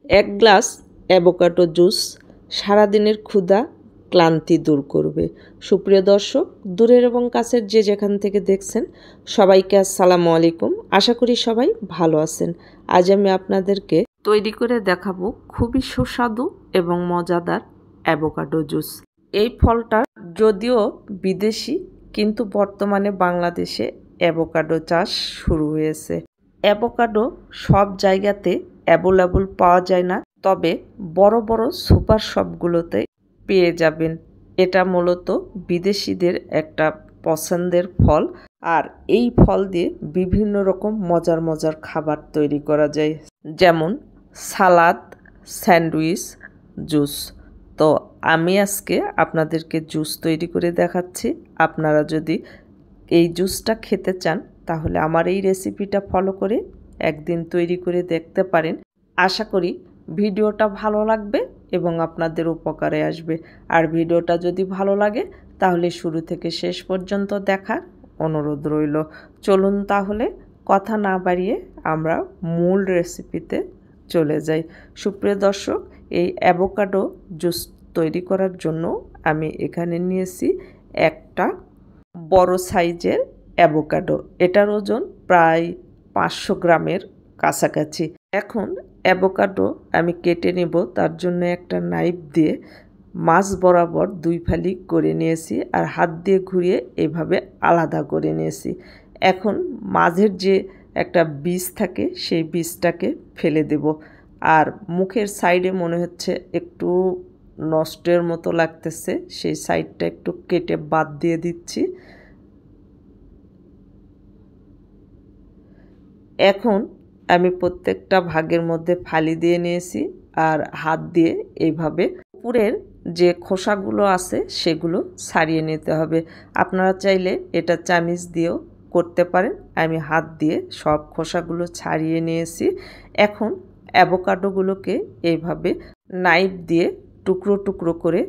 এক glass avocado juice সারাদিনের ক্ষুধা ক্লান্তি দূর করবে। সুপ্রিয় দর্শক, দূরের এবং কাছের যে যেখান থেকে দেখছেন সবাইকে আসসালামু আলাইকুম। আশা করি সবাই ভালো আছেন। আজ আমি আপনাদেরকে তৈরি করে দেখাবো খুবই সুস্বাদু এবং মজাদার অ্যাভোকাডো জুস। এই ফলটা যদিও বিদেশি, কিন্তু বর্তমানে বাংলাদেশে অ্যাভোকাডো চাষ শুরু হয়েছে। অ্যাভোকাডো সব জায়গাতে অ্যাভেলেবল পাওয়া যায় না, তবে বড় বড় সুপার শপগুলোতে পেয়ে যাবেন। এটা মূলত বিদেশিদের একটা পছন্দের ফল, আর এই ফল দিয়ে বিভিন্ন রকম মজার মজার খাবার তৈরি করা যায়, যেমন সালাদ, স্যান্ডউইচ, জুস। তো আমি আজকে আপনাদেরকে জুস তৈরি করে দেখাচ্ছি। আপনারা যদি এই জুসটা খেতে চান তাহলে আমার এই রেসিপিটা ফলো করে একদিন তৈরি করে দেখতে পারেন। আশা করি ভিডিওটা ভালো লাগবে এবং আপনাদের উপকারে আসবে। আর ভিডিওটা যদি ভালো লাগে তাহলে শুরু থেকে শেষ পর্যন্ত দেখার অনুরোধ রইল। চলুন তাহলে কথা না বাড়িয়ে আমরা মূল রেসিপিতে চলে যাই। সুপ্রিয় দর্শক, এই অ্যাভোকাডো জুস তৈরি করার জন্য আমি এখানে নিয়েছি একটা বড় সাইজের অ্যাভোকাডো। এটার ওজন প্রায় 500 গ্রামের কাছাকাছি। এখন অ্যাভোকাডো আমি কেটে নেব, তার জন্য একটা নাইফ দিয়ে মাছ বরাবর 2 ফালি করে নিয়েছি, আর হাত দিয়ে ঘুরিয়ে এভাবে আলাদা করে নিয়েছি। এখন মাঝের যে একটা বীজ থাকে সেই বীজটাকে ফেলে দেব। আর মুখের সাইডে মনে হচ্ছে একটু নষ্টের মতো লাগতেছে, সেই সাইডটা একটু কেটে বাদ দিয়ে দিচ্ছি। এখন আমি প্রত্যেকটা ভাগের মধ্যে ফালি দিয়ে নিয়েছি, আর হাত দিয়ে এইভাবে উপরের যে খোসাগুলো আছে সেগুলো ছাড়িয়ে নিতে হবে। আপনারা চাইলে এটা চামিচ দিয়েও করতে পারেন। আমি হাত দিয়ে সব খোসাগুলো ছাড়িয়ে নিয়েছি। এখন অ্যাভোকাডোগুলোকে এইভাবে নাইফ দিয়ে টুকরো টুকরো করে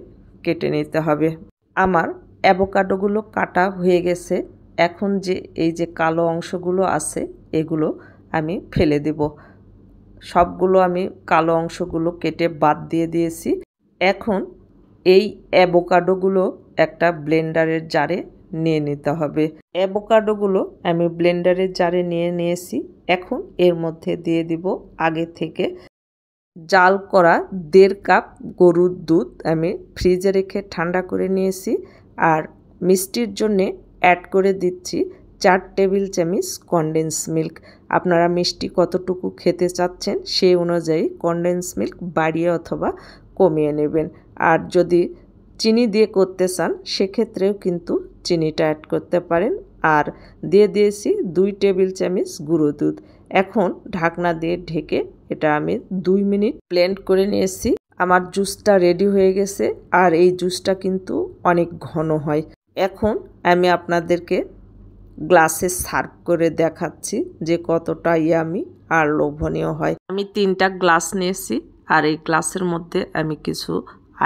কেটে নিতে হবে। আমার অ্যাভোকাডোগুলো কাটা হয়ে গেছে। এখন যে এই যে কালো অংশগুলো আছে এগুলো আমি ফেলে দেব। সবগুলো আমি কালো অংশগুলো কেটে বাদ দিয়ে দিয়েছি। এখন এই অ্যাভোকাডোগুলো একটা ব্লেন্ডারের জারে নিয়ে নিতে হবে। অ্যাভোকাডোগুলো আমি ব্লেন্ডারের জারে নিয়ে নিয়েছি। এখন এর মধ্যে দিয়ে দিব আগে থেকে জাল করা 1.5 কাপ গরুর দুধ আমি ফ্রিজে রেখে ঠান্ডা করে নিয়েছি। আর মিষ্টির জন্যে অ্যাড করে দিচ্ছি 4 টেবিল চামচ কনডেন্স মিল্ক। আপনারা মিষ্টি কতটুকু খেতে চাচ্ছেন সেই অনুযায়ী কনডেন্স মিল্ক বাড়িয়ে অথবা কমিয়ে নেবেন। আর যদি চিনি দিয়ে করতে চান সেক্ষেত্রেও কিন্তু চিনিটা অ্যাড করতে পারেন। আর দিয়ে দিয়েছি 2 টেবিল চামচ গুঁড়ো দুধ। এখন ঢাকনা দিয়ে ঢেকে এটা আমি 2 মিনিট ব্লেন্ড করে নিয়েছি। আমার জুসটা রেডি হয়ে গেছে, আর এই জুসটা কিন্তু অনেক ঘন হয়। এখন আমি আপনাদেরকে গ্লাসে সার্ভ করে দেখাচ্ছি যে কতটা ইয়ামি আর লোভনীয় হয়। আমি 3টা গ্লাস নিয়েছি, আর এই গ্লাসের মধ্যে আমি কিছু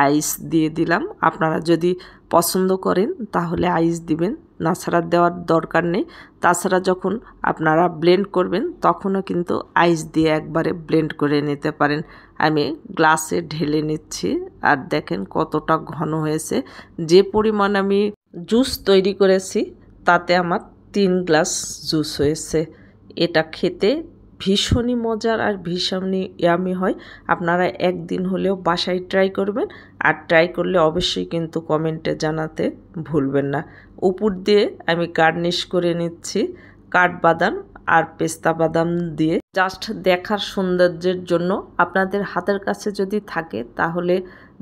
আইস দিয়ে দিলাম। আপনারা যদি পছন্দ করেন তাহলে আইস দিবেন, তাছাড়া দেওয়ার দরকার নেই। তাছাড়া যখন আপনারা ব্লেন্ড করবেন তখনও কিন্তু আইস দিয়ে একবারে ব্লেন্ড করে নিতে পারেন। আমি গ্লাসে ঢেলে নিচ্ছি, আর দেখেন কতটা ঘন হয়েছে। যে পরিমাণ আমি জুস তৈরি করেছি তাতে আমার 3 গ্লাস জুস হয়েছে। এটা খেতে ভীষণই মজার আর ভীষণই ইয়ামি হয়। আপনারা একদিন হলেও বাসায় ট্রাই করবেন, আর ট্রাই করলে অবশ্যই কিন্তু কমেন্টে জানাতে ভুলবেন না। উপর দিয়ে আমি গার্নিশ করে নিচ্ছি কাঠবাদাম আর পেস্তা বাদাম দিয়ে, জাস্ট দেখার সৌন্দর্যের জন্য। আপনাদের হাতের কাছে যদি থাকে তাহলে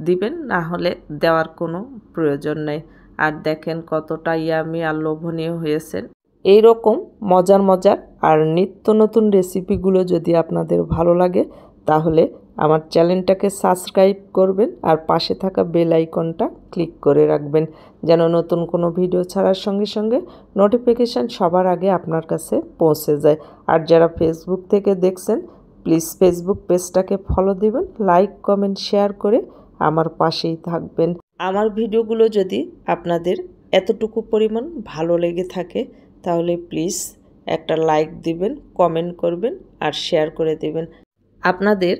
দিবেন, না হলে দেওয়ার কোনো প্রয়োজন নেই। আর দেখেন কতটা ইয়ামি আর লোভনীয় হয়েছে। এই রকম মজার মজার আর নিত্য নতুন রেসিপিগুলো যদি আপনাদের ভালো লাগে তাহলে আমার চ্যানেলটাকে সাবস্ক্রাইব করবেন, আর পাশে থাকা বেল আইকনটা ক্লিক করে রাখবেন, যেন নতুন কোনো ভিডিও ছাড়ার সঙ্গে সঙ্গে নোটিফিকেশান সবার আগে আপনার কাছে পৌঁছে যায়। আর যারা ফেসবুক থেকে দেখছেন প্লিজ ফেসবুক পেজটাকে ফলো দিবেন, লাইক কমেন্ট শেয়ার করে আমার পাশেই থাকবেন। আমার ভিডিওগুলো যদি আপনাদের এতটুকু পরিমাণ ভালো লেগে থাকে তাহলে প্লিজ একটা লাইক দিবেন, কমেন্ট করবেন আর শেয়ার করে দেবেন। আপনাদের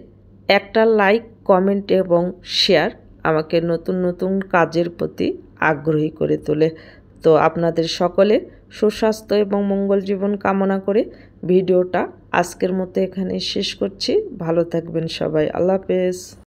একটা লাইক, কমেন্ট এবং শেয়ার আমাকে নতুন নতুন কাজের প্রতি আগ্রহী করে তোলে। তো আপনাদের সকলের সুস্বাস্থ্য এবং মঙ্গল জীবন কামনা করে ভিডিওটা আজকের মতো এখানে শেষ করছি। ভালো থাকবেন সবাই। আল্লাহ হাফেজ।